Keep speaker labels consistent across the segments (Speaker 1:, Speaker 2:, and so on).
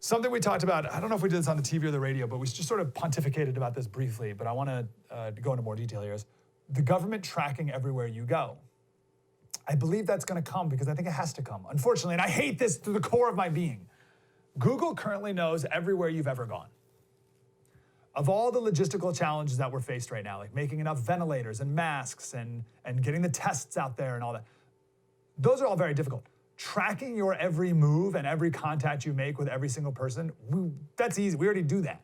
Speaker 1: Something we talked about, I don't know if we did this on the TV or the radio, but we just sort of pontificated about this briefly, but I want to go into more detail here, is the government tracking everywhere you go. I believe that's going to come because I think it has to come. Unfortunately, and I hate this to the core of my being, Google currently knows everywhere you've ever gone. Of all the logistical challenges that we're faced right now, like making enough ventilators and masks and getting the tests out there and all that, those are all very difficult. Tracking your every move and every contact you make with every single person, that's easy. We already do that.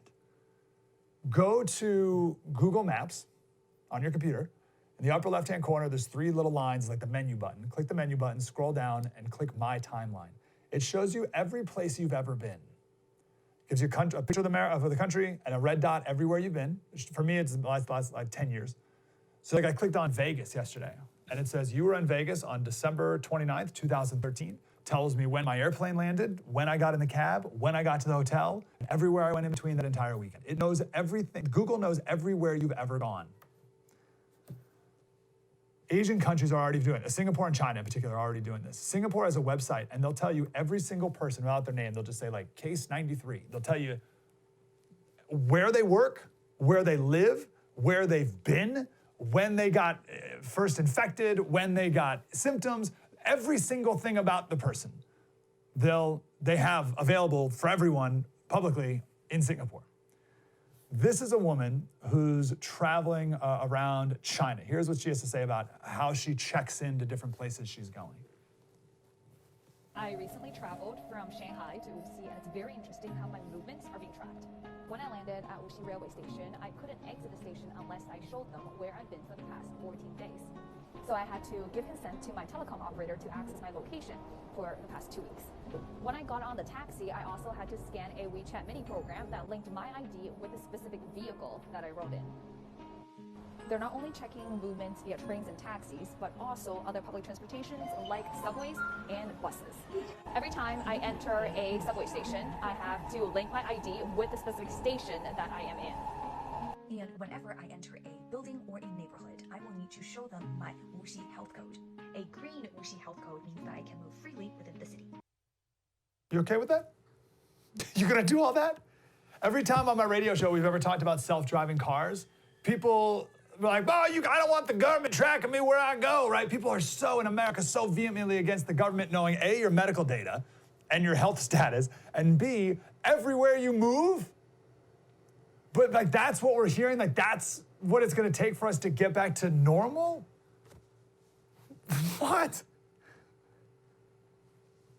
Speaker 1: Go to Google Maps on your computer. In the upper left-hand corner, there's 3 little lines like the menu button. Click the menu button, scroll down, and click My Timeline. It shows you every place you've ever been. Gives you a picture of the country and a red dot everywhere you've been. For me, it's the last like 10 years. So like I clicked on Vegas yesterday, and it says you were in Vegas on December 29th, 2013. Tells me when my airplane landed, when I got in the cab, when I got to the hotel, and everywhere I went in between that entire weekend. It knows everything. Google knows everywhere you've ever gone. Asian countries are already doing it. Singapore and China in particular are already doing this. Singapore has a website, and they'll tell you every single person without their name. They'll just say like case 93. They'll tell you where they work, where they live, where they've been, when they got first infected, when they got symptoms, every single thing about the person they have available for everyone publicly in Singapore. This is a woman who's traveling around China. Here's what she has to say about how she checks into different places she's going.
Speaker 2: I recently traveled from Shanghai to Wuxi, and it's very interesting how my movements are being tracked. When I landed at Wuxi railway station, I couldn't exit the station unless I showed them where I've been for the past 14 days. So I had to give consent to my telecom operator to access my location for the past 2 weeks. When I got on the taxi, I also had to scan a WeChat mini program that linked my ID with a specific vehicle that I rode in. They're not only checking movements via trains and taxis, but also other public transportations like subways and buses. Every time I enter a subway station, I have to link my ID with the specific station that I am in.
Speaker 3: And whenever I enter a building or a neighborhood, I will need to show them my Wuxi health code. A green Wuxi health code means that I can move freely within the city.
Speaker 1: You okay with that? You're gonna do all that? Every time on my radio show we've ever talked about self-driving cars, people are like, oh, I don't want the government tracking me where I go, right? People are so, in America, so vehemently against the government knowing A, your medical data and your health status, and B, everywhere you move. But like, that's what we're hearing, like that's what it's gonna take for us to get back to normal? What?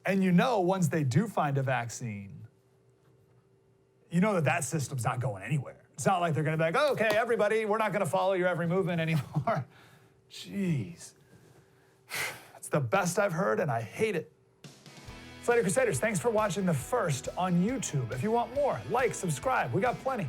Speaker 1: And you know, once they do find a vaccine, you know that system's not going anywhere. It's not like they're gonna be like, oh, okay, everybody, we're not gonna follow your every movement anymore. Jeez. That's the best I've heard, and I hate it. Slater Crusaders, thanks for watching the first on YouTube. If you want more, like, subscribe, we got plenty.